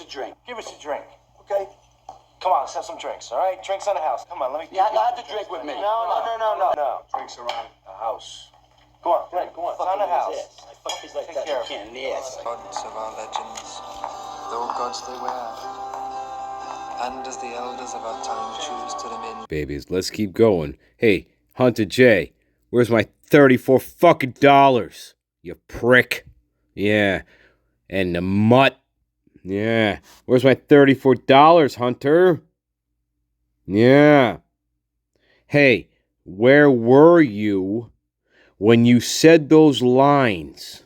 a drink. Give us a drink. Okay? Come on, let's have some drinks, all right? Drinks on the house. Come on, let me... Yeah, not have to drink with me. No. Drinks around the house. Go on, drink. Go on. It's on the house. I fuck kids like Take that. care You of can't in the ass. Gods of our legends, though gods they were, and as the elders of our time choose to them in. Babies, let's keep going. Hey, Hunter J, where's my $34 fucking dollars? You prick. Yeah. And the mutt. Yeah. Where's my $34, Hunter? Yeah. Hey, where were you when you said those lines?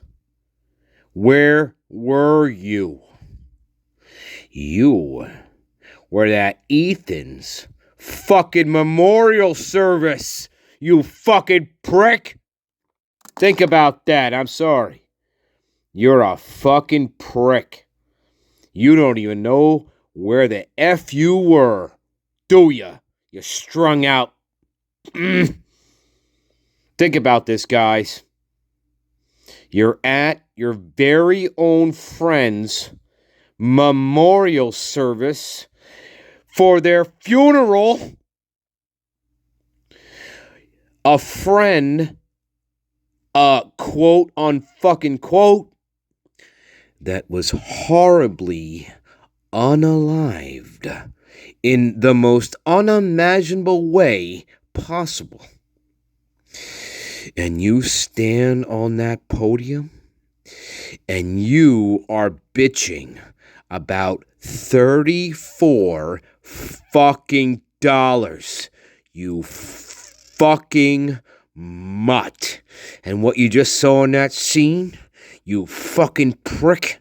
Where were you? You were at Ethan's fucking memorial service, you fucking prick. Think about that. I'm sorry. You're a fucking prick. You don't even know where the F you were, do ya? You're strung out. Think about this, guys. You're at your very own friend's memorial service for their funeral. A friend, quote unfucking quote, that was horribly unalived in the most unimaginable way possible. And you stand on that podium and you are bitching about $34 fucking dollars. You fucking mutt. And what you just saw in that scene, you fucking prick,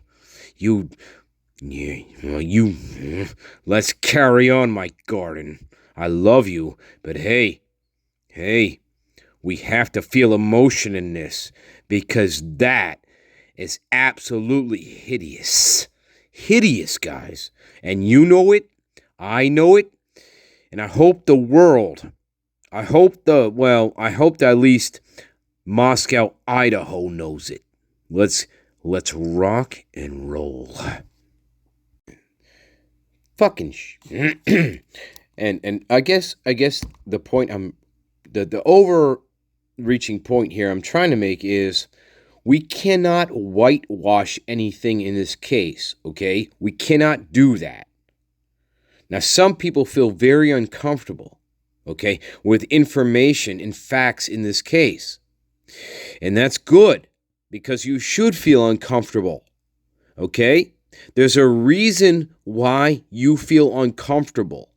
let's carry on, my garden. I love you, but hey, we have to feel emotion in this, because that is absolutely hideous. Hideous, guys. And you know it, I know it, and I hope the world, I hope that at least Moscow, Idaho knows it. Let's rock and roll. Fucking and I guess the point the overreaching point here I'm trying to make is we cannot whitewash anything in this case, okay? We cannot do that. Now, some people feel very uncomfortable, okay, with information and facts in this case. And that's good, because you should feel uncomfortable, okay? There's a reason why you feel uncomfortable,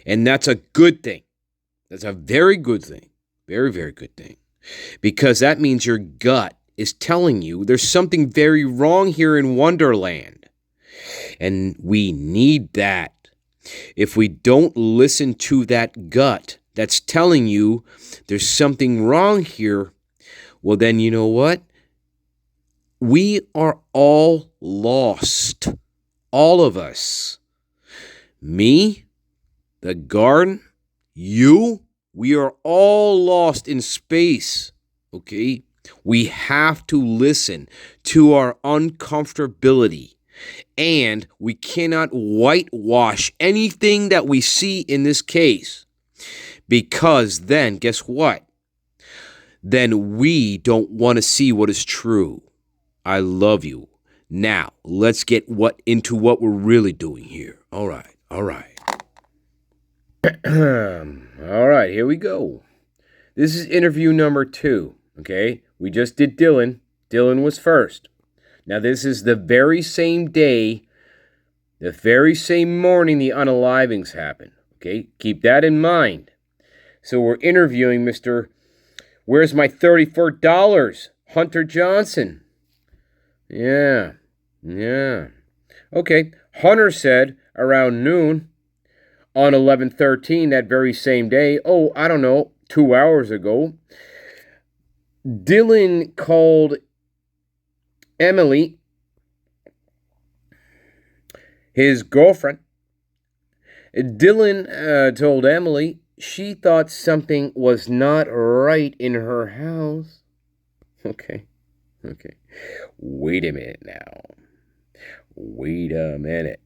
and that's a good thing. That's a very good thing. Very, very good thing. Because that means your gut is telling you there's something very wrong here in Wonderland. And we need that. If we don't listen to that gut that's telling you there's something wrong here, well, then you know what? We are all lost. All of us. Me, the garden, you, we are all lost in space. Okay? We have to listen to our uncomfortability. And we cannot whitewash anything that we see in this case. Because then, guess what? Then we don't want to see what is true. I love you. Now, let's get into what we're really doing here. All right. All right, here we go. This is interview number 2, okay? We just did Dylan. Dylan was first. Now, this is the very same day, the very same morning the unalivings happened, okay? Keep that in mind. So we're interviewing Mr. Where's my $34? Hunter Johnson. Yeah. Okay, Hunter said around noon on 11/13 that very same day, 2 hours ago, Dylan called Emily, his girlfriend. Dylan told Emily she thought something was not right in her house. Okay. Wait a minute now. Wait a minute.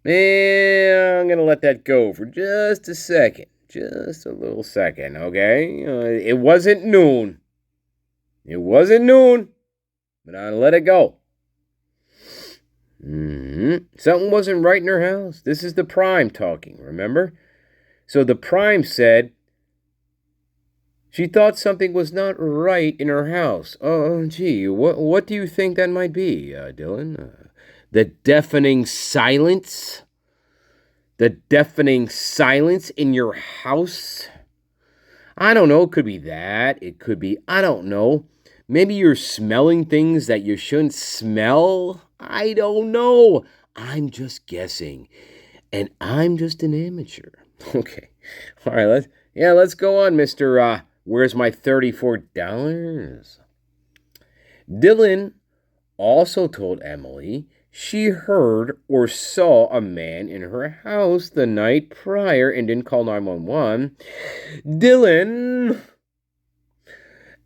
I'm going to let that go for just a second. Just a little second, okay? It wasn't noon. It wasn't noon, but I let it go. Something wasn't right in her house. This is the prime talking, remember? So the prime said she thought something was not right in her house. Oh, gee, what do you think that might be, Dylan? The deafening silence? The deafening silence in your house? I don't know. It could be that. It could be, I don't know. Maybe you're smelling things that you shouldn't smell. I don't know. I'm just guessing. And I'm just an amateur. Okay. All right, let's go on, Mr. Where's my $34? Dylan also told Emily she heard or saw a man in her house the night prior and didn't call 911. Dylan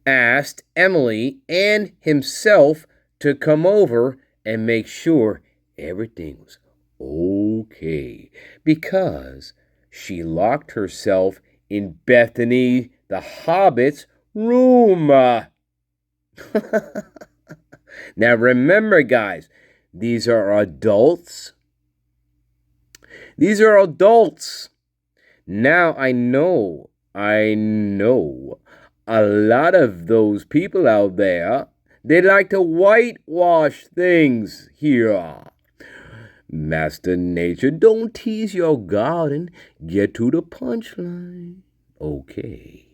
asked Emily and himself to come over and make sure everything was okay because she locked herself in Bethany the Hobbit's room. Now remember, guys, these are adults. These are adults. Now I know a lot of those people out there, they like to whitewash things here. Master Nature, don't tease your garden. Get to the punchline. Okay.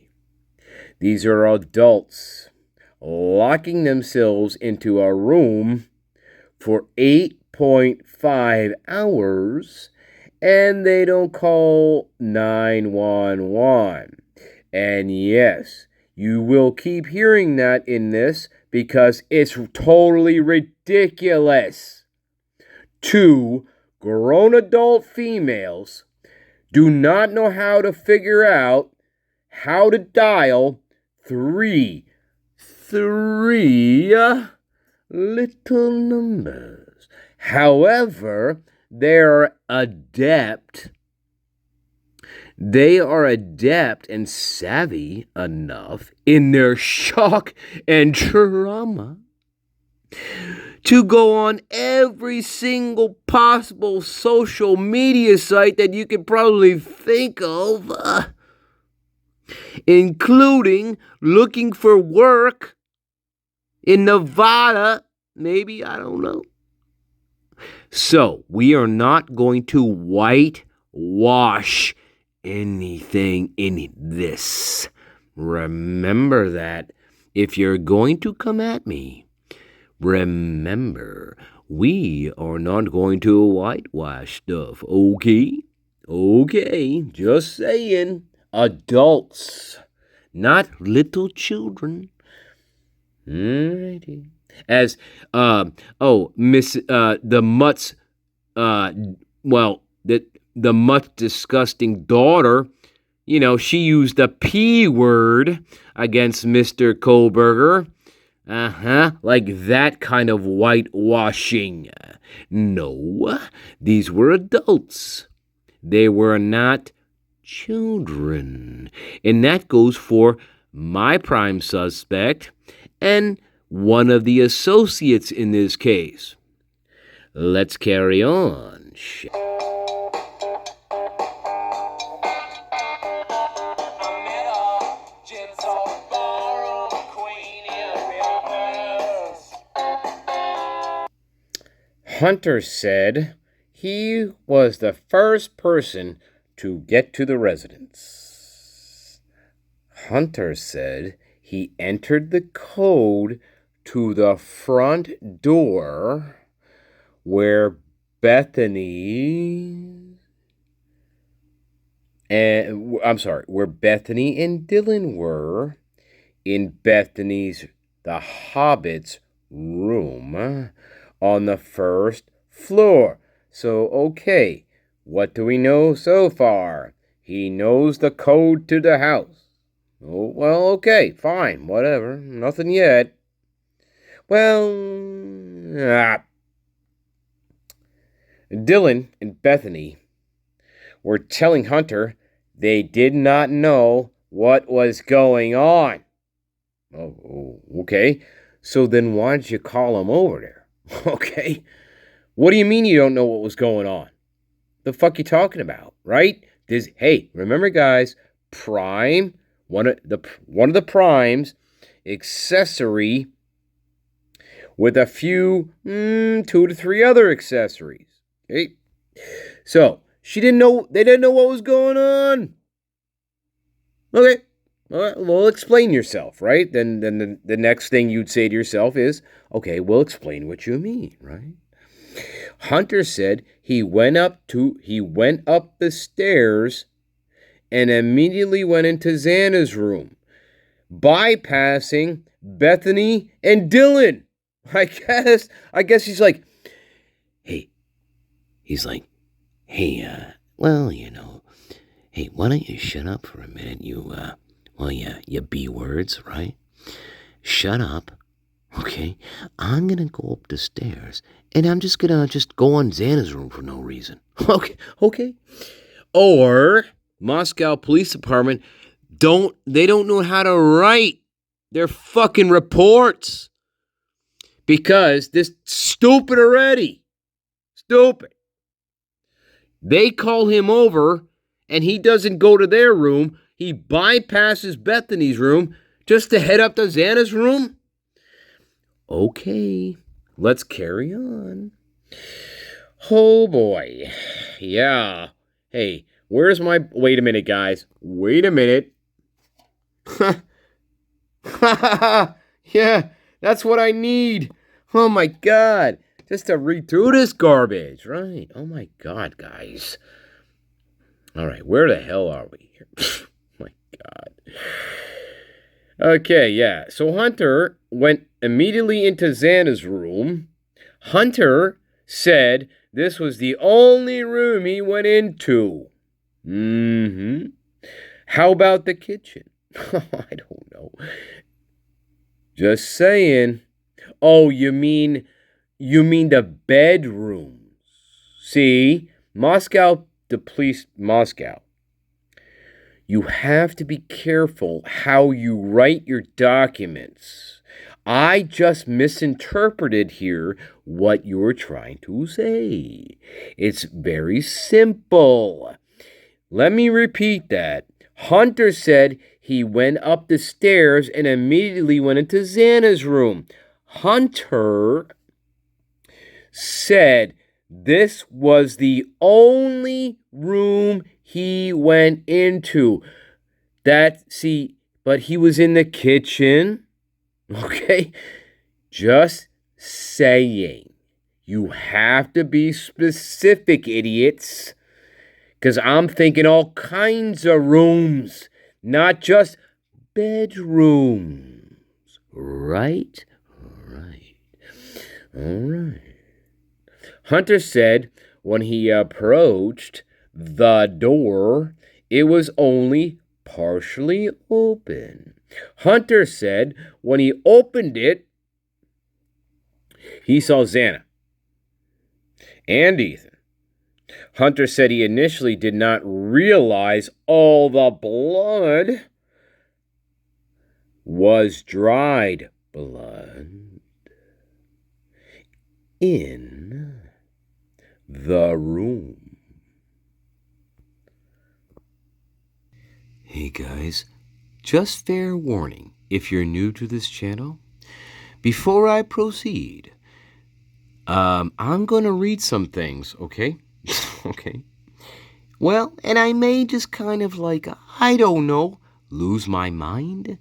These are adults locking themselves into a room for 8.5 hours and they don't call 911. And yes, you will keep hearing that in this because it's totally ridiculous. 2 grown adult females do not know how to figure out how to dial three little numbers. However, they are adept and savvy enough in their shock and trauma to go on every single possible social media site that you could probably think of, including looking for work in Nevada, maybe, I don't know. So, we are not going to whitewash anything in this. Remember that. If you're going to come at me, remember, we are not going to whitewash stuff, okay? Okay, just saying. Adults, not little children. Alrighty. As, the mutt's, the mutt's disgusting daughter, she used the P word against Mr. Kohlberger. Like that kind of whitewashing. No, these were adults. They were not children. And that goes for my prime suspect and one of the associates in this case. Let's carry on. Hunter said he was the first person to get to the residence. Hunter said he entered the code to the front door where Bethany and Dylan were in Bethany's, the Hobbit's room on the first floor. So, okay, what do we know so far? He knows the code to the house. Oh, well, okay, fine, whatever, nothing yet. Well, Dylan and Bethany were telling Hunter they did not know what was going on. Oh, okay. So then why did you call him over there? Okay. What do you mean you don't know what was going on? The fuck you talking about, right? Hey, remember guys, prime, one of the primes, accessory with a few 2 to 3 other accessories. Okay? So, they didn't know what was going on. Okay. All right, well, explain yourself, right? Then the next thing you'd say to yourself is, okay, well, explain what you mean, right? Hunter said he went up the stairs and immediately went into Xana's room, bypassing Bethany and Dylan. I guess he's like, hey, well, hey, why don't you shut up for a minute? You B words, right? Shut up. Okay, I'm gonna go up the stairs, and I'm just gonna go on Xana's room for no reason. Okay. Or Moscow Police Department don't know how to write their fucking reports because this stupid. They call him over, and he doesn't go to their room. He bypasses Bethany's room just to head up to Xana's room. Okay, let's carry on. Oh boy. Yeah. Hey, wait a minute, guys. Wait a minute. Yeah, that's what I need. Oh my God. Just to read through this garbage, right? Oh my God, guys. All right, where the hell are we here? My God. Okay, yeah. So Hunter went immediately into Xana's room. Hunter said this was the only room he went into. How about the kitchen? I don't know. Just saying. Oh, you mean the bedrooms? See, Moscow. You have to be careful how you write your documents. I just misinterpreted here what you were trying to say. It's very simple. Let me repeat that. Hunter said he went up the stairs and immediately went into Xana's room. Hunter said this was the only room he went into. But he was in the kitchen. Okay? Just saying. You have to be specific, idiots. Because I'm thinking all kinds of rooms, not just bedrooms. Right? All right. Hunter said when he approached the door, it was only partially open. Hunter said when he opened it, he saw Xana and Ethan. Hunter said he initially did not realize all the blood was dried blood in the room. Hey guys, just fair warning if you're new to this channel. Before I proceed, I'm going to read some things, okay? Okay. Well, and I may just kind of I don't know, lose my mind.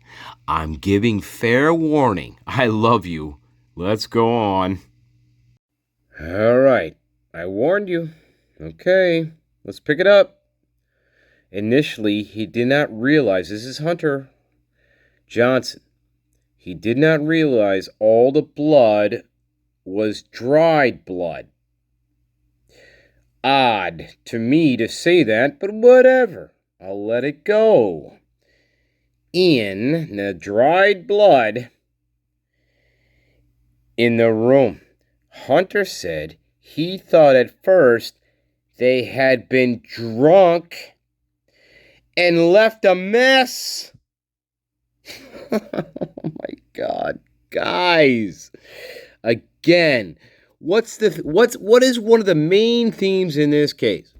I'm giving fair warning. I love you. Let's go on. All right. I warned you. Okay. Let's pick it up. Initially, he did not realize, this is Hunter Johnson. He did not realize all the blood was dried blood. Odd to me to say that, but whatever. I'll let it go. In the dried blood in the room, Hunter said he thought at first they had been drunk and left a mess. Oh my God, guys. Again, what is one of the main themes in this case?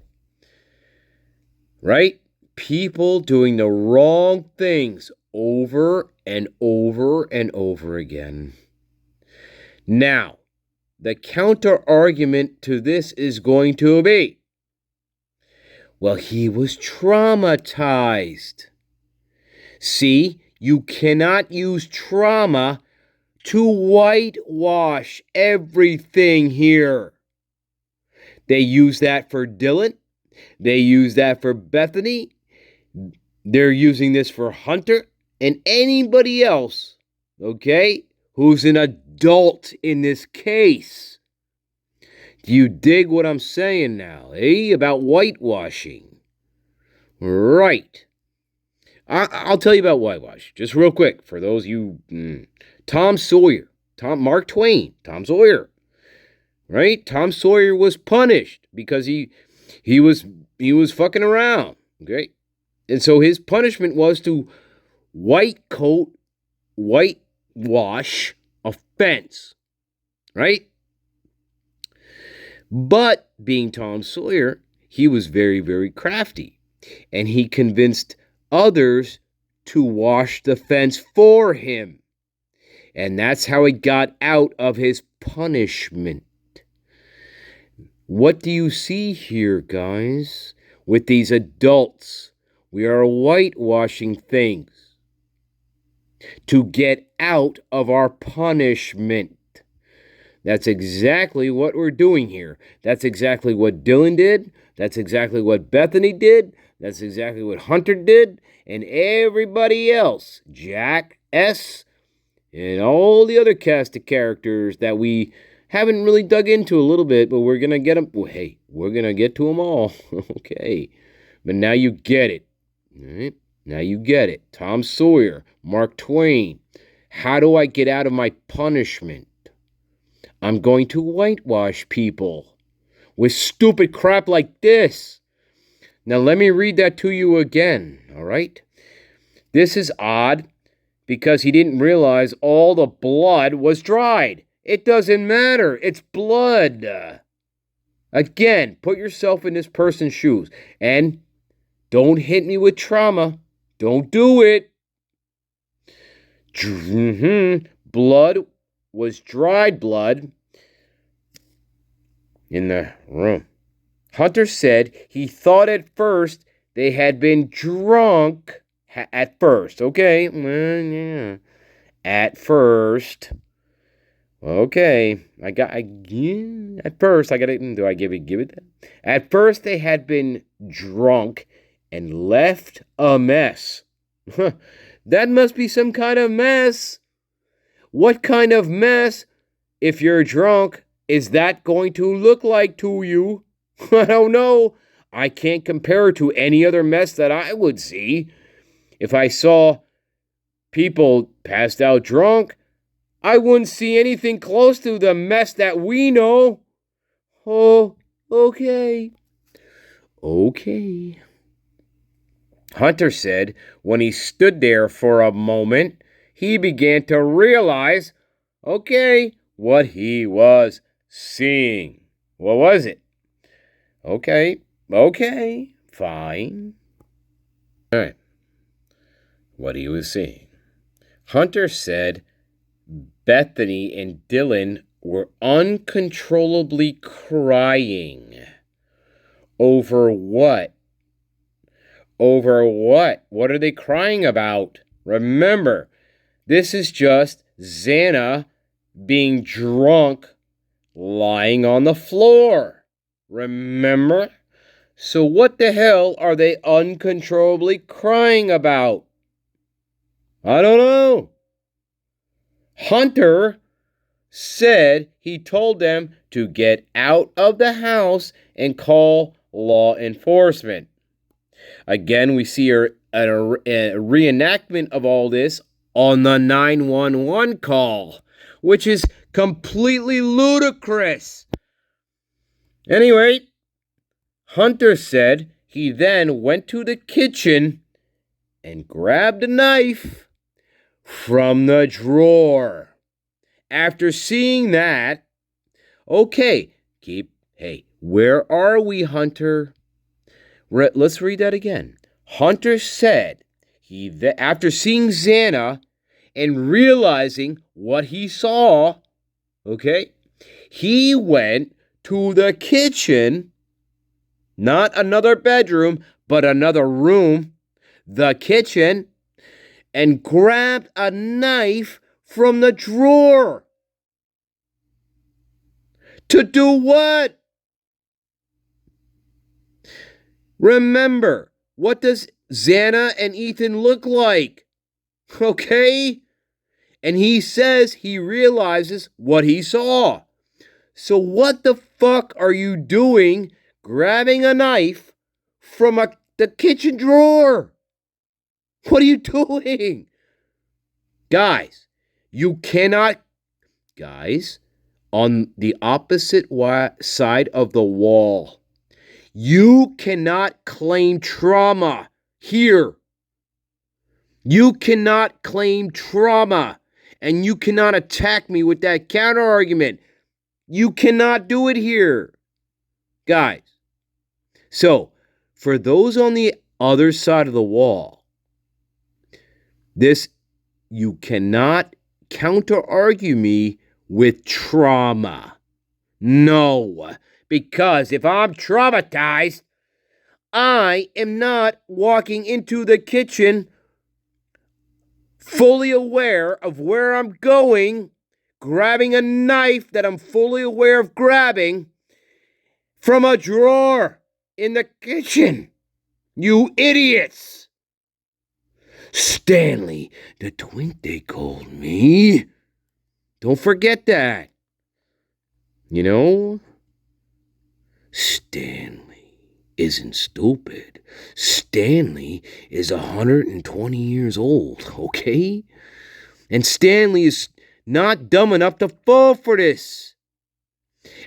Right? People doing the wrong things over and over and over again. Now, the counter argument to this is going to be, well, he was traumatized. See, you cannot use trauma to whitewash everything here. They use that for Dylan. They use that for Bethany. They're using this for Hunter and anybody else, okay, who's an adult in this case. Do you dig what I'm saying now, about whitewashing? Right. I'll tell you about whitewash, just real quick, for those of you, Tom Sawyer, Mark Twain, Tom Sawyer, right? Tom Sawyer was punished because he was fucking around, okay? And so his punishment was to whitewash a fence, right? But being Tom Sawyer, he was very, very crafty, and he convinced others to wash the fence for him. And that's how he got out of his punishment. What do you see here, guys? With these adults, we are whitewashing things to get out of our punishment. That's exactly what we're doing here. That's exactly what Dylan did. That's exactly what Bethany did. That's exactly what Hunter did. And everybody else, Jack S., and all the other cast of characters that we haven't really dug into a little bit, but we're going to get them. Well, hey, we're going to get to them all. Okay. But now you get it. All right? Now you get it. Tom Sawyer, Mark Twain. How do I get out of my punishment? I'm going to whitewash people with stupid crap like this. Now let me read that to you again, all right? This is odd because he didn't realize all the blood was dried. It doesn't matter. It's blood. Again, put yourself in this person's shoes. And don't hit me with trauma. Don't do it. Blood was dried blood in the room. Hunter said he thought at first they had been drunk. At first, okay? Yeah. At first. Okay. At first, I got it. Do I give it that? At first, they had been drunk and left a mess. That must be some kind of mess. What kind of mess, if you're drunk, is that going to look like to you? I don't know. I can't compare it to any other mess that I would see. If I saw people passed out drunk, I wouldn't see anything close to the mess that we know. Oh, okay. Okay. Hunter said when he stood there for a moment, he began to realize, okay, what he was seeing. What was it? Okay, fine. All right. What he was seeing. Hunter said Bethany and Dylan were uncontrollably crying. Over what? Over what? What are they crying about? Remember, this is just Xana being drunk, lying on the floor. Remember? So what the hell are they uncontrollably crying about? I don't know. Hunter said he told them to get out of the house and call law enforcement. Again, we see a reenactment of all this on the 911 call, which is completely ludicrous. Anyway, Hunter said he then went to the kitchen and grabbed a knife from the drawer. After seeing that, okay, hey, where are we, Hunter? Let's read that again. Hunter said after seeing Xana and realizing what he saw, okay, he went to the kitchen, not another bedroom, but another room, the kitchen, and grabbed a knife from the drawer. To do what? Remember, what does Xana and Ethan look like? Okay? And he says he realizes what he saw. So what the fuck are you doing grabbing a knife from the kitchen drawer? What are you doing? Guys, you cannot... Guys, on the opposite side of the wall, you cannot claim trauma here. You cannot claim trauma, and you cannot attack me with that counter argument. You cannot do it here, guys. So, for those on the other side of the wall, you cannot counter argue me with trauma. No, because if I'm traumatized, I am not walking into the kitchen fully aware of where I'm going, grabbing a knife that I'm fully aware of grabbing from a drawer in the kitchen. You idiots! Stanley, the twink they called me. Don't forget that. You know, Stanley isn't stupid. Stanley is 120 years old, okay? And Stanley is not dumb enough to fall for this.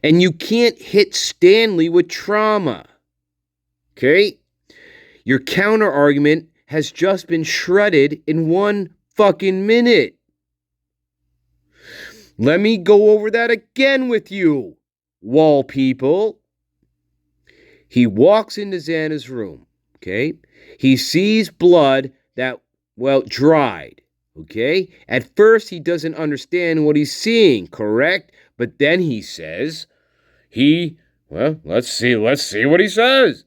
And you can't hit Stanley with trauma, okay? Your counter argument has just been shredded in 1 fucking minute. Let me go over that again with you, wall people. He walks into Xana's room, okay? He sees blood that, dried, okay? At first, he doesn't understand what he's seeing, correct? But then he says, let's see what he says.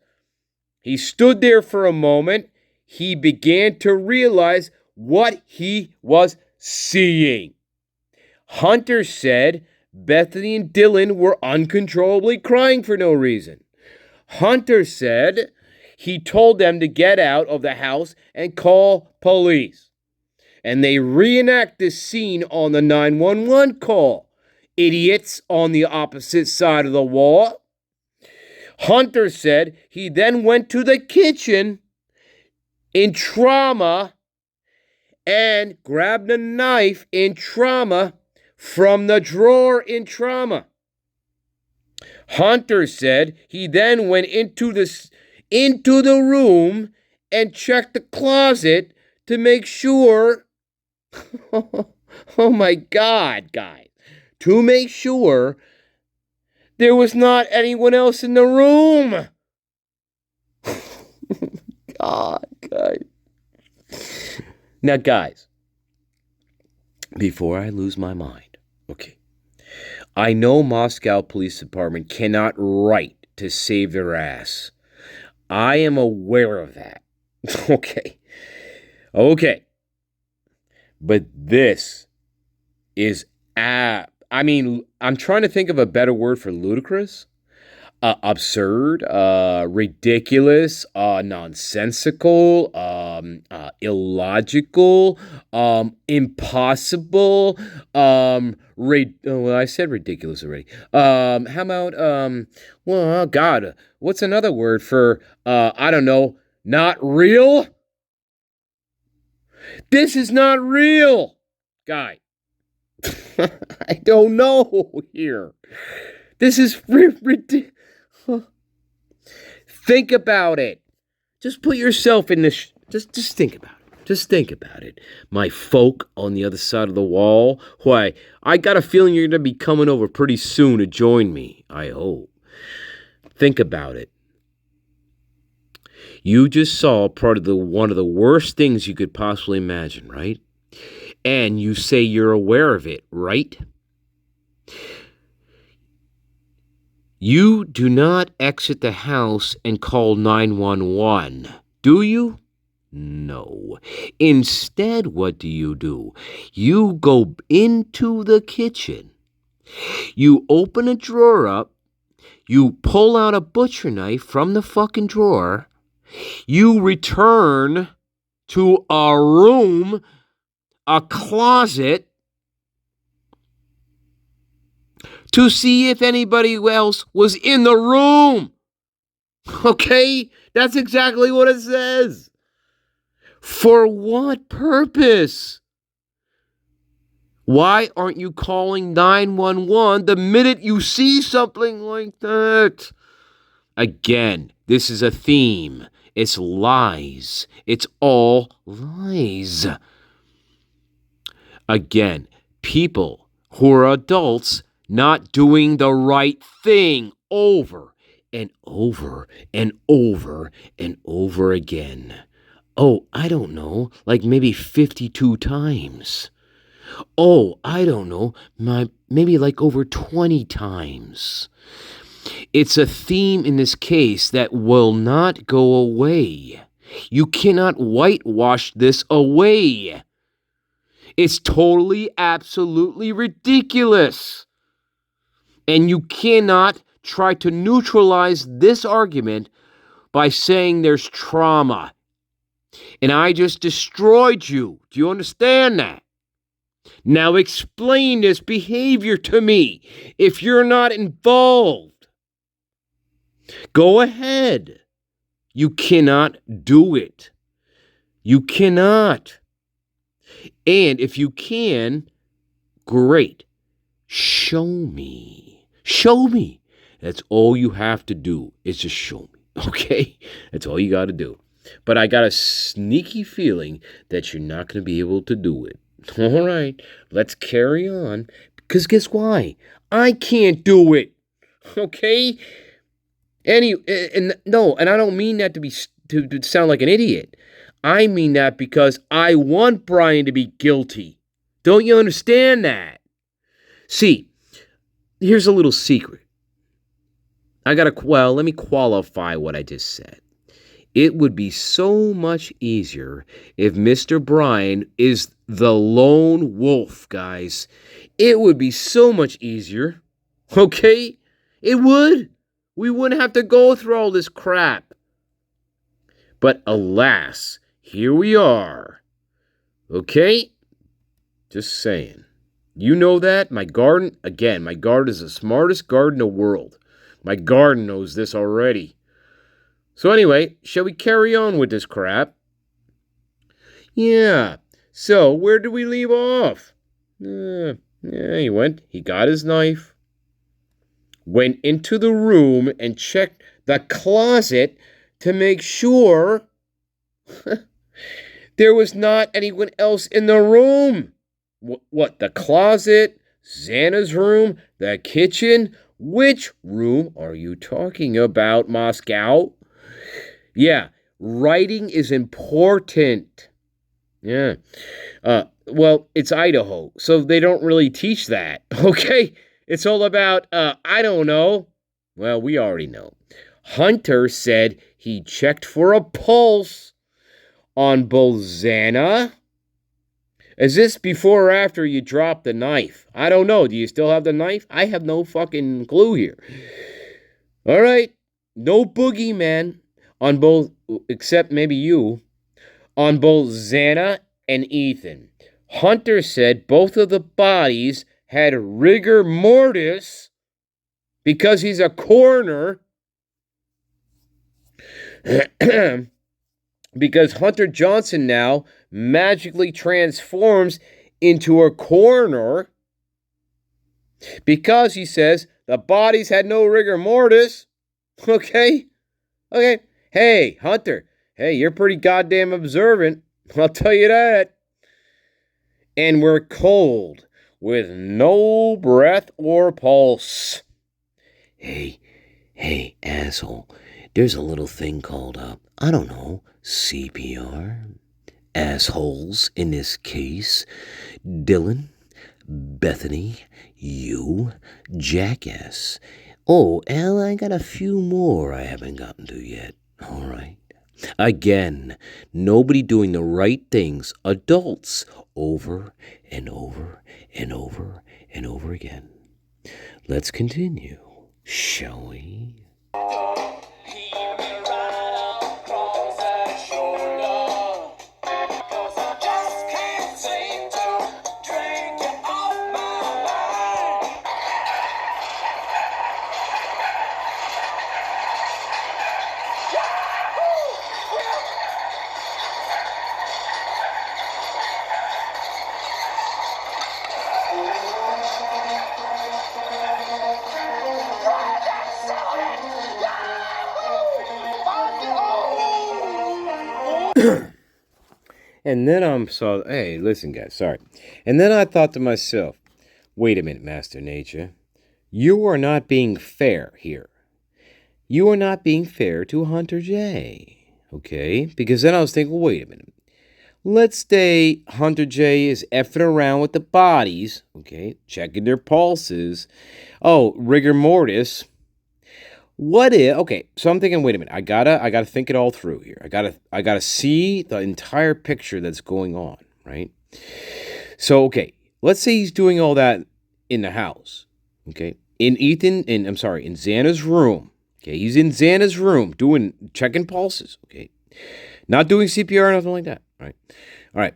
He stood there for a moment. He began to realize what he was seeing. Hunter said Bethany and Dylan were uncontrollably crying for no reason. Hunter said he told them to get out of the house and call police. And they reenact this scene on the 911 call. Idiots on the opposite side of the wall. Hunter said he then went to the kitchen in trauma and grabbed a knife in trauma from the drawer in trauma. Hunter said he then went into the room and checked the closet to make sure, oh my God, guys, to make sure there was not anyone else in the room. God, guys. Now, guys, before I lose my mind, okay, I know Moscow Police Department cannot write to save their ass. I am aware of that. Okay. But this is I'm trying to think of a better word for ludicrous. Absurd, ridiculous, nonsensical, illogical, impossible, I said ridiculous already. How about, God, what's another word for, I don't know, not real? This is not real, guy. I don't know here. This is ridiculous. Think about it. Just put yourself in this. Just think about it. Just think about it. My folk on the other side of the wall. Why, I got a feeling you're going to be coming over pretty soon to join me. I hope. Think about it. You just saw part of one of the worst things you could possibly imagine, right? And you say you're aware of it, right? You do not exit the house and call 911, do you? No. Instead, what do? You go into the kitchen. You open a drawer up. You pull out a butcher knife from the fucking drawer. You return to a room, a closet, to see if anybody else was in the room. Okay? That's exactly what it says. For what purpose? Why aren't you calling 911 the minute you see something like that? Again, this is a theme. It's lies. It's all lies. Again, people who are adults not doing the right thing over and over and over and over again. Oh, I don't know, like maybe 52 times. Oh, I don't know, maybe like over 20 times. It's a theme in this case that will not go away. You cannot whitewash this away. It's totally, absolutely ridiculous. And you cannot try to neutralize this argument by saying there's trauma. And I just destroyed you. Do you understand that? Now explain this behavior to me if you're not involved. Go ahead. You cannot do it. You cannot. And if you can, great. Show me. Show me. That's all you have to do is just show me. Okay? That's all you got to do. But I got a sneaky feeling that you're not going to be able to do it. All right, let's carry on. Because guess why? I can't do it. Okay? And I don't mean that to sound like an idiot. I mean that because I want Brian to be guilty. Don't you understand that? See, here's a little secret. Let me qualify what I just said. It would be so much easier if Mr. Brian is the lone wolf, guys. It would be so much easier. Okay? It would. We wouldn't have to go through all this crap. But alas, here we are. Okay? Just saying. You know that? My garden is the smartest garden in the world. My garden knows this already. So anyway, shall we carry on with this crap? Yeah. So, where did we leave off? He got his knife, went into the room and checked the closet to make sure there was not anyone else in the room. What, the closet? Xana's room? The kitchen? Which room are you talking about, Moscow? Yeah, writing is important. Yeah. Well, it's Idaho, so they don't really teach that, okay? It's all about, I don't know. Well, we already know. Hunter said he checked for a pulse on both Xana. Is this before or after you dropped the knife? I don't know. Do you still have the knife? I have no fucking clue here. All right. No boogeyman on both, except maybe you, on both Xana and Ethan. Hunter said both of the bodies had rigor mortis because he's a coroner. Because Hunter Johnson now magically transforms into a coroner because he says the bodies had no rigor mortis. Okay? Okay. Hey, Hunter. Hey, you're pretty goddamn observant. I'll tell you that. And we're cold with no breath or pulse. Hey, asshole. There's a little thing called, I don't know, CPR. Assholes in this case. Dylan, Bethany, you, jackass. Oh, and I got a few more I haven't gotten to yet. All right. Again, nobody doing the right things. Adults, over and over and over and over again. Let's continue, shall we? And then hey, listen, guys, sorry. And then I thought to myself, wait a minute, Master Nature. You are not being fair here. You are not being fair to Hunter J. Okay? Because then I was thinking, well, wait a minute. Let's say Hunter J is effing around with the bodies, okay, checking their pulses. Oh, rigor mortis. What if, okay, so I'm thinking, wait a minute, I gotta think it all through here. I gotta see the entire picture that's going on, right? So, okay, let's say he's doing all that in the house, okay? In Xana's room, okay? He's in Xana's room checking pulses, okay? Not doing CPR or nothing like that, right? All right.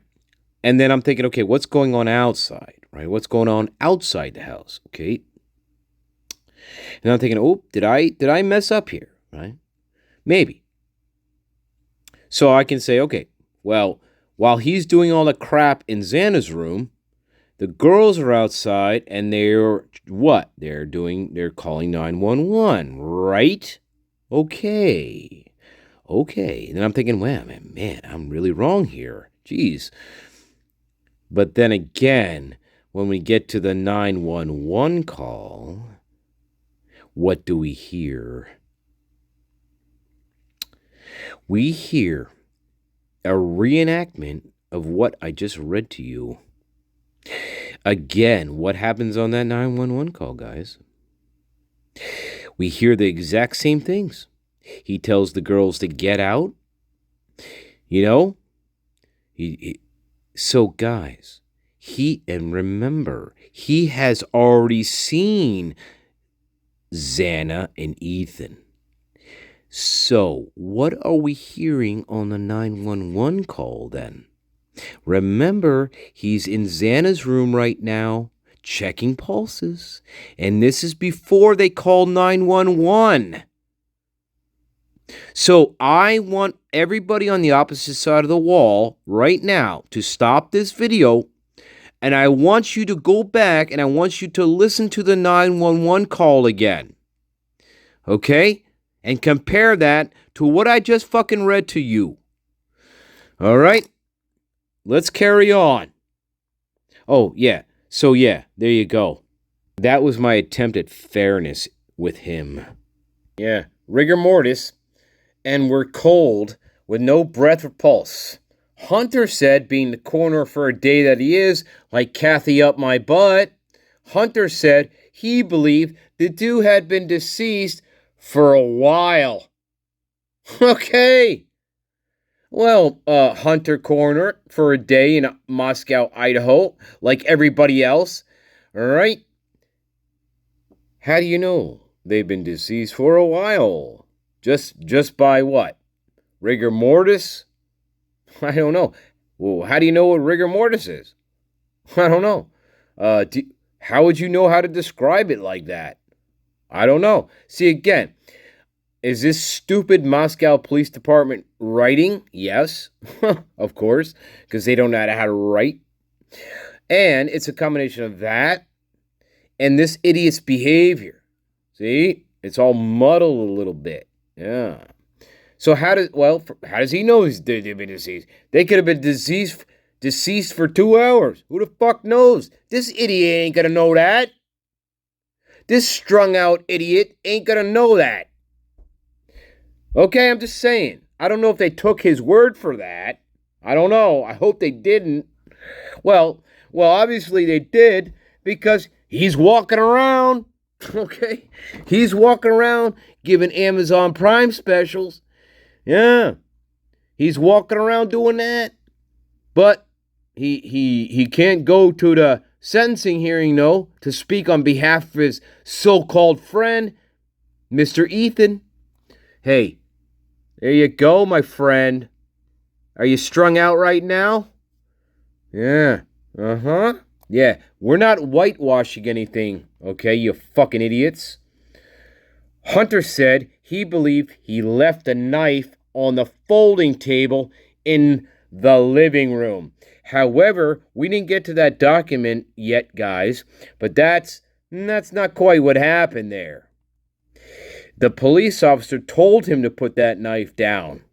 And then I'm thinking, okay, what's going on outside, right? What's going on outside the house, okay? And I'm thinking, oh, did I mess up here, right? Maybe. So I can say, okay, well, while he's doing all the crap in Xana's room, the girls are outside and they're what? They're calling 911, right? Okay. And then I'm thinking, well, man, I'm really wrong here. Jeez. But then again, when we get to the 911 call, what do we hear? We hear a reenactment of what I just read to you. Again, what happens on that 911 call, guys? We hear the exact same things. He tells the girls to get out. You know? So, guys, and remember, he has already seen Xana and Ethan. So, what are we hearing on the 911 call then? Remember, he's in Xana's room right now, checking pulses. And this is before they call 911. So, I want everybody on the opposite side of the wall right now to stop this video. And I want you to go back and I want you to listen to the 911 call again. Okay? And compare that to what I just fucking read to you. All right? Let's carry on. Oh, yeah. So, yeah, there you go. That was my attempt at fairness with him. Yeah, rigor mortis. And we're cold with no breath or pulse. Hunter said, being the coroner for a day that he is, like Kathy up my butt, Hunter said he believed the dude had been deceased for a while. Okay. Well, Hunter coroner for a day in Moscow, Idaho, like everybody else. All right. How do you know they've been deceased for a while? Just by what? Rigor mortis? I don't know. Well, how do you know what rigor mortis is? I don't know. How would you know how to describe it like that? I don't know. See, again, is this stupid Moscow Police Department writing? Yes, of course, because they don't know how to write. And it's a combination of that and this idiot's behavior. See? It's all muddled a little bit. Yeah. So how does he know they've been deceased? They could have been deceased for 2 hours. Who the fuck knows? This idiot ain't gonna know that. This strung out idiot ain't gonna know that. Okay, I'm just saying. I don't know if they took his word for that. I don't know. I hope they didn't. Well, obviously they did because he's walking around. Okay? He's walking around giving Amazon Prime specials. Yeah. He's walking around doing that. But he can't go to the sentencing hearing, though, to speak on behalf of his so-called friend, Mr. Ethan. Hey, there you go, my friend. Are you strung out right now? Yeah. Uh-huh. Yeah, we're not whitewashing anything, okay, you fucking idiots. Hunter said he believed he left a knife on the folding table in the living room. However, we didn't get to that document yet, guys, but that's not quite what happened there. The police officer told him to put that knife down.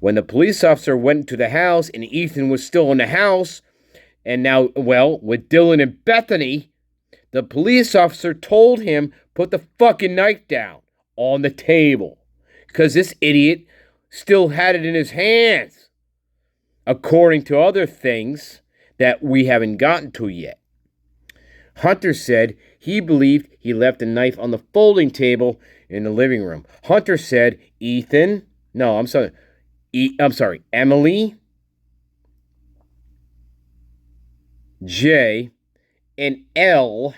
When the police officer went to the house and Ethan was still in the house, and now, with Dylan and Bethany, the police officer told him put the fucking knife down on the table because this idiot still had it in his hands, according to other things that we haven't gotten to yet. Hunter said he believed he left the knife on the folding table in the living room. Hunter said Emily, J, and L.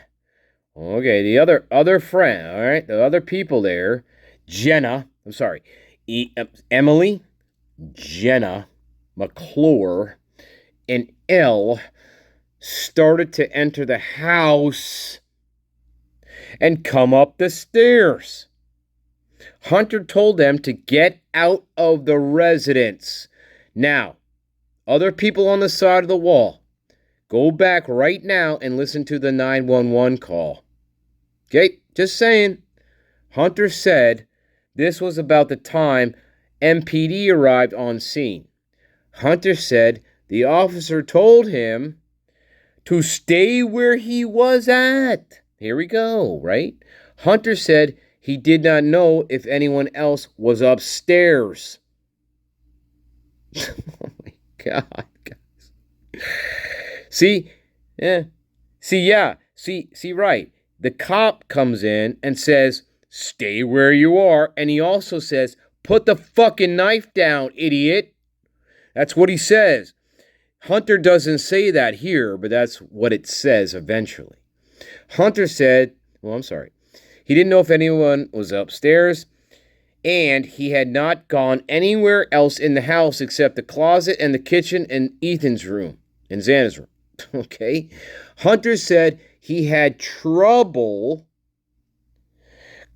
Okay, the other friend, all right, the other people there, Emily, Jenna, McClure, and L started to enter the house and come up the stairs. Hunter told them to get out of the residence. Now, other people on the side of the wall, go back right now and listen to the 911 call. Okay, just saying. Hunter said this was about the time MPD arrived on scene. Hunter said the officer told him to stay where he was at. Here we go, right? Hunter said he did not know if anyone else was upstairs. Oh my God, guys. See, right. The cop comes in and says, stay where you are. And he also says, put the fucking knife down, idiot. That's what he says. Hunter doesn't say that here, but that's what it says eventually. Hunter said, he didn't know if anyone was upstairs, and he had not gone anywhere else in the house except the closet and the kitchen and Ethan's room and Xana's room. Okay? Hunter said he had trouble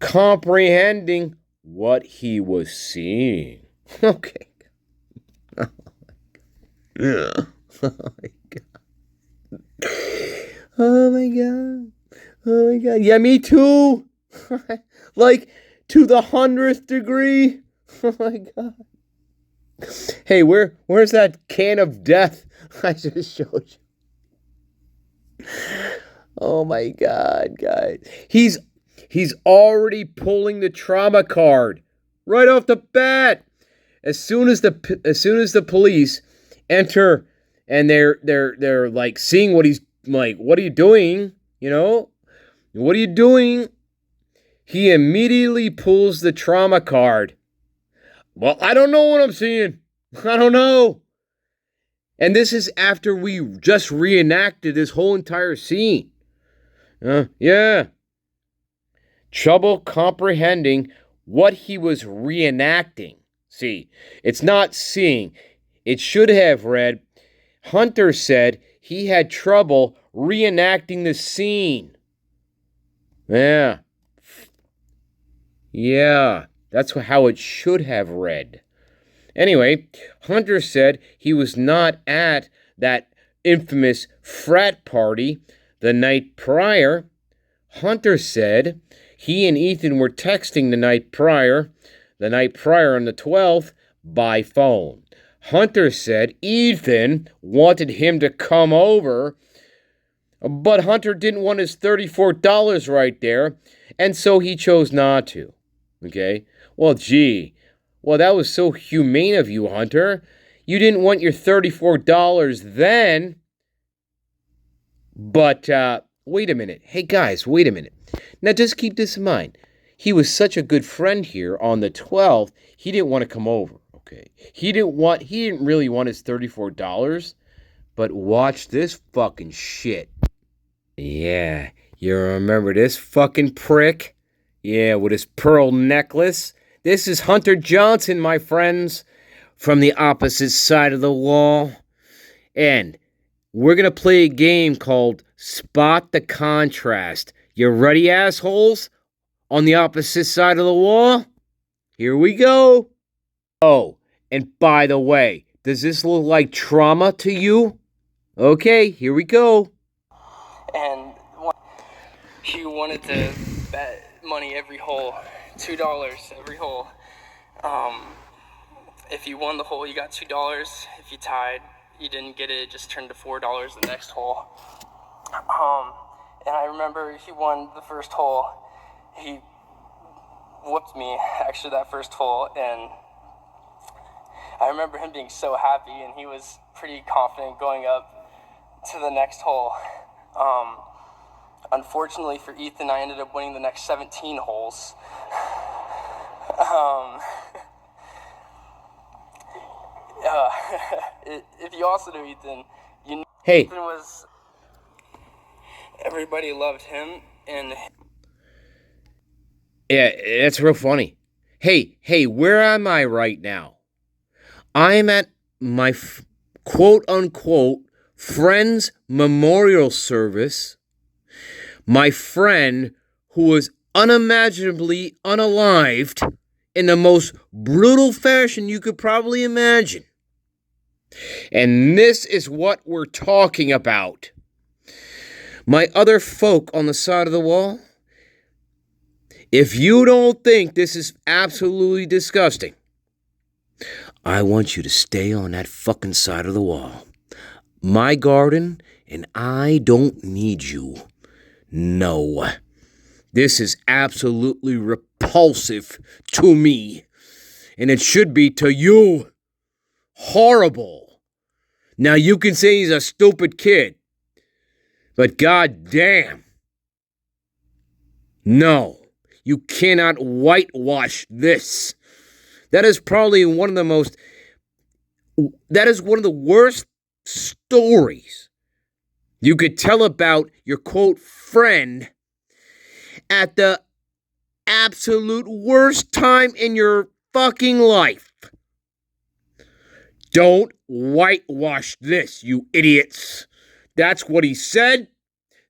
comprehending what he was seeing. Okay. Yeah. Oh my God. Oh my God. Oh my God. Yeah, me too. Like to the 100th degree. Oh my God. Hey, where's that can of death I just showed you? Oh my God, guys. He's already pulling the trauma card right off the bat. As soon as the police enter and they're like seeing what he's like, what are you doing? You know? What are you doing? He immediately pulls the trauma card. Well, I don't know what I'm seeing. I don't know. And this is after we just reenacted this whole entire scene. Yeah. Trouble comprehending what he was reenacting. See, it's not seeing. It should have read, Hunter said he had trouble reenacting the scene. Yeah. Yeah, that's how it should have read. Anyway, Hunter said he was not at that infamous frat party the night prior. Hunter said he and Ethan were texting the night prior on the 12th, by phone. Hunter said Ethan wanted him to come over, but Hunter didn't want his $34 right there, and so he chose not to. Okay? Well, gee. Well, that was so humane of you, Hunter. You didn't want your $34 then. But, wait a minute. Hey, guys, wait a minute. Now, just keep this in mind. He was such a good friend here on the 12th, he didn't want to come over, okay? He didn't really want his $34, but watch this fucking shit. Yeah, you remember this fucking prick? Yeah, with his pearl necklace. This is Hunter Johnson, my friends, from the opposite side of the wall. And we're going to play a game called Spot the Contrast. You ready, assholes? On the opposite side of the wall? Here we go. Oh, and by the way, does this look like trauma to you? Okay, here we go. And he wanted to bet money every hole, $2 every hole. If you won the hole, you got $2. If you tied, you didn't get it, it just turned to $4 the next hole. And I remember he won the first hole. He whooped me, actually, that first hole, and I remember him being so happy, and he was pretty confident going up to the next hole. Unfortunately for Ethan, I ended up winning the next 17 holes. If you also know Ethan, you know Hey. Ethan was... Everybody loved him, and... Yeah, that's real funny. Hey, where am I right now? I'm at my quote-unquote friend's memorial service. My friend, who was unimaginably unalived in the most brutal fashion you could probably imagine. And this is what we're talking about. My other folk on the side of the wall, if you don't think this is absolutely disgusting, I want you to stay on that fucking side of the wall. My garden, and I don't need you. No. This is absolutely repulsive to me. And it should be to you. Horrible. Now you can say he's a stupid kid. But goddamn. No. You cannot whitewash this. That is probably one of the worst stories you could tell about your quote friend at the absolute worst time in your fucking life. Don't whitewash this, you idiots. That's what he said.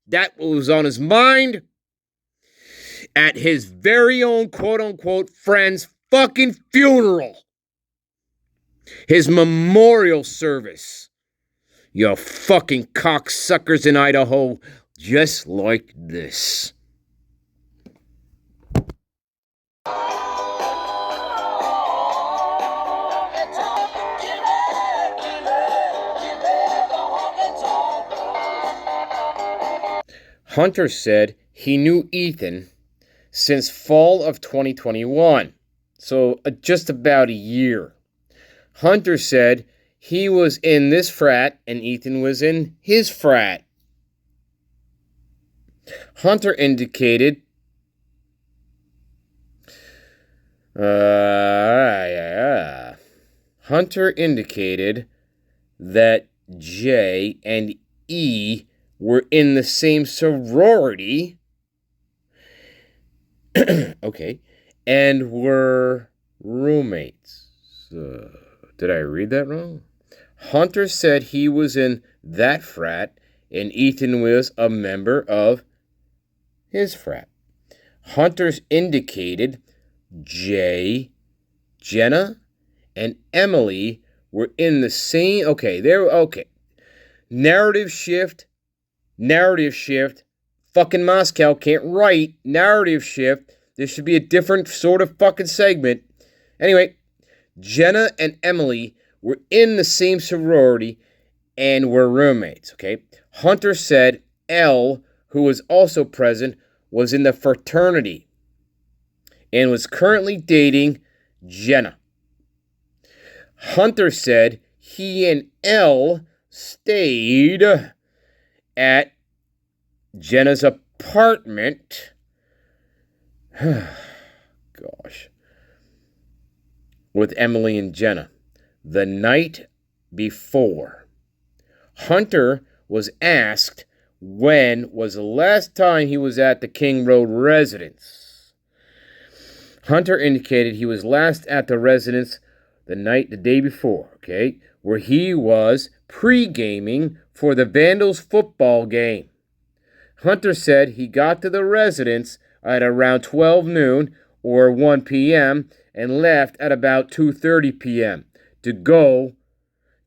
That was on his mind at his very own quote-unquote friend's fucking funeral. His memorial service. You fucking cocksuckers in Idaho, just like this. Hunter said he knew Ethan since fall of 2021, so just about a year. Hunter said he was in this frat and Ethan was in his frat. Hunter indicated that J and E were in the same sorority. Okay. And were roommates. Did I read that wrong? Hunter said he was in that frat and Ethan was a member of his frat. Hunter's indicated Jay, Jenna, and Emily were in the same... Okay, they were... Okay. Narrative shift. fucking Moscow can't write narrative shift. There should be a different sort of fucking segment. Anyway, Jenna and Emily were in the same sorority and were roommates, okay? Hunter said Elle, who was also present, was in the fraternity and was currently dating Jenna. Hunter said he and Elle stayed at Jenna's apartment. Gosh. With Emily and Jenna the night before. Hunter was asked when was the last time he was at the King Road residence. Hunter indicated he was last at the residence the day before, okay, where he was pre-gaming for the Vandals football game. Hunter said he got to the residence at around 12 noon or 1 p.m. and left at about 2:30 p.m. to go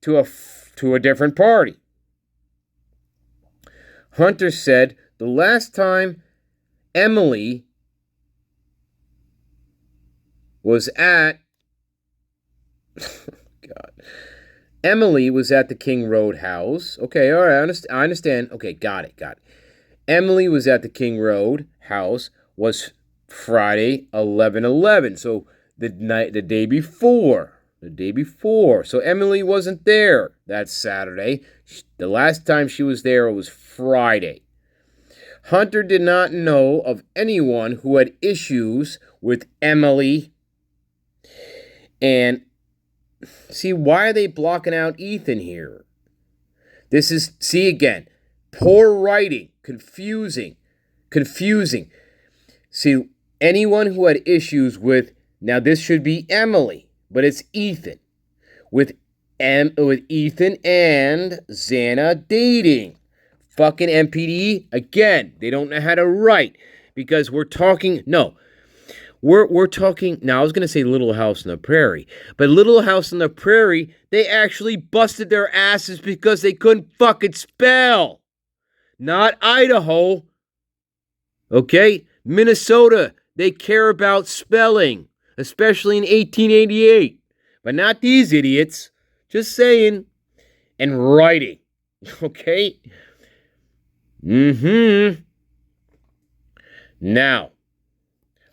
to a different party. Hunter said the last time Emily was at Emily was at the King Road house. Okay, all right, I understand. Okay, got it. Emily was at the King Road house was Friday, 11/11. So the day before. So Emily wasn't there that Saturday. The last time she was there was Friday. Hunter did not know of anyone who had issues with Emily. And see, why are they blocking out Ethan here? This is, see again, poor writing, confusing. See, anyone who had issues with, now this should be Emily, but it's Ethan. With Ethan and Xana dating. Fucking MPD, again, they don't know how to write. Because we're talking, we're talking, now I was going to say Little House on the Prairie. But Little House on the Prairie, they actually busted their asses because they couldn't fucking spell. Not Idaho. Okay? Minnesota, they care about spelling. Especially in 1888. But not these idiots. Just saying. And writing. Okay? Now,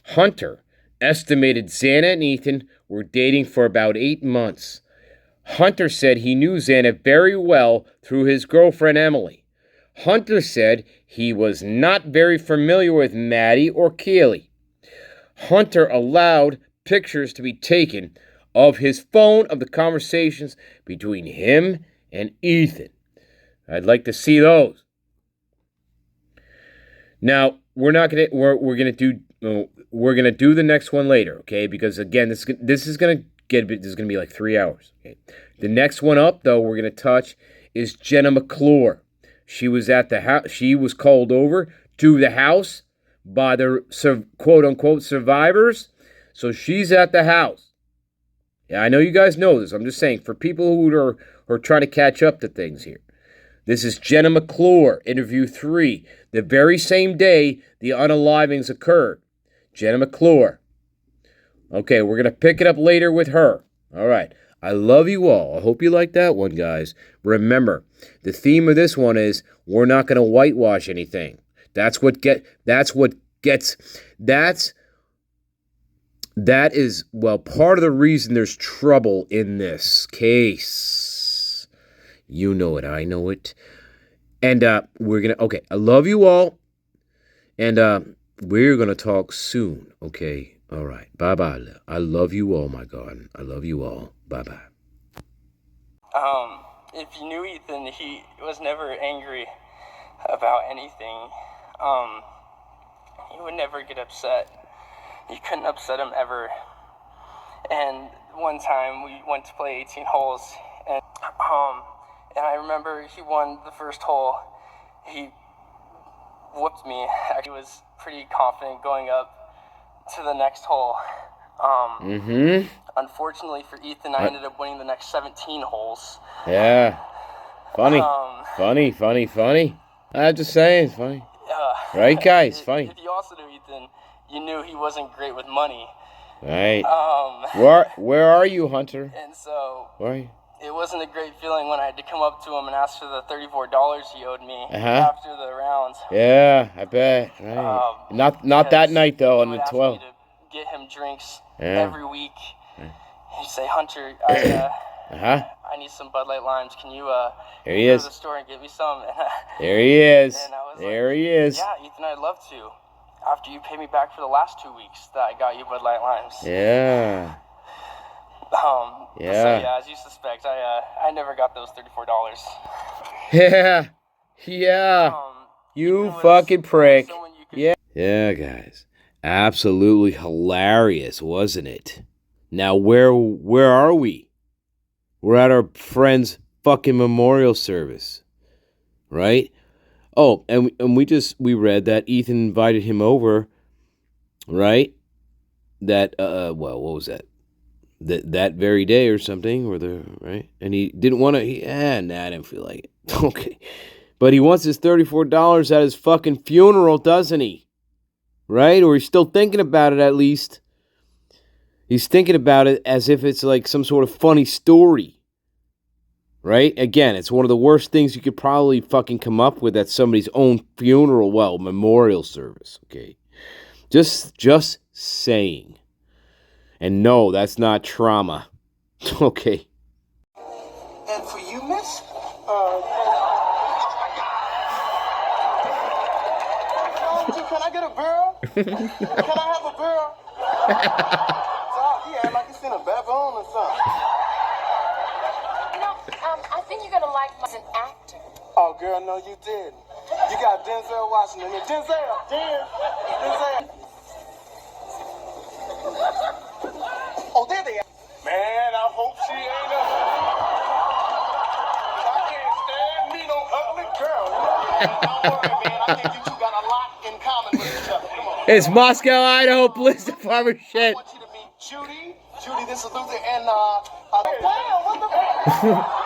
Hunter estimated Xana and Ethan were dating for about 8 months. Hunter said he knew Xana very well through his girlfriend Emily. Hunter said he was not very familiar with Maddie or Kaylee. Hunter allowed pictures to be taken of his phone of the conversations between him and Ethan. I'd like to see those. Now, we're gonna do the next one later, okay? Because again, this is gonna be like 3 hours. Okay? The next one up, though, we're gonna touch is Jenna McClure. She was at the house. She was called over to the house by the quote unquote survivors. So she's at the house. Yeah, I know you guys know this. I'm just saying for people who are trying to catch up to things here. This is Jenna McClure, interview 3. The very same day the unalivings occurred. Jenna McClure. Okay, we're going to pick it up later with her. All right. I love you all. I hope you like that one, guys. Remember, the theme of this one is we're not going to whitewash anything. That is, well, part of the reason there's trouble in this case. You know it. I know it. And we're going to, okay, I love you all. And we're going to talk soon, okay? All right. Bye-bye. I love you all, my God. I love you all. Bye-bye. If you knew Ethan, he was never angry about anything. He would never get upset. You couldn't upset him ever. And one time we went to play 18 holes, and I remember he won the first hole. He whooped me. He was pretty confident going up to the next hole. Unfortunately for Ethan, I ended up winning the next 17 holes. Yeah. Funny. Funny. I'm just saying, it's funny. Yeah. Right, guys? Fine. If you also knew Ethan, you knew he wasn't great with money. Right. Um, Where are you, Hunter? and so Where are you? it wasn't a great feeling when I had to come up to him and ask for the $34 he owed me Uh-huh. after the rounds. Yeah, I bet. Right. Not that Because night though. he On would the ask 12th. me to get him drinks Yeah. every week. He'd say, Hunter, I need some Bud Light Limes. Can you There he go is. to the store and get me some? There he is. And I was There like, he is. yeah, Ethan, I'd love to. After you pay me back for the last 2 weeks that I got you Bud Light Limes. Yeah. Yeah. So yeah, as you suspect, I never got those $34. Yeah. Yeah. You fucking prick. Yeah. Yeah, guys. Absolutely hilarious, wasn't it? Now where are we? We're at our friend's fucking memorial service. Right? Oh, and we read that Ethan invited him over, right? That what was that? That very day or something, or right? And he didn't want to. I didn't feel like it. Okay, but he wants his $34 at his fucking funeral, doesn't he? Right? Or he's still thinking about it. At least he's thinking about it as if it's like some sort of funny story. Right? Again, it's one of the worst things you could probably fucking come up with at somebody's own funeral, memorial service. Okay, just saying. And no, that's not trauma. Okay. And for you, miss? Can I get a barrel? Can I have a barrel? He act like he's in a baboon or something. I think you're gonna like me as an actor. Oh, girl, no, you didn't. You got Denzel Washington. Denzel. Oh, there they are. Man, I hope she ain't up. I can't stand me no ugly girl. Don't worry, man. I think you two got a lot in common with each other. Come on. It's Moscow, Idaho Police Department shit. I want you to meet Judy. Judy, this is Luther, and damn, what the fuck?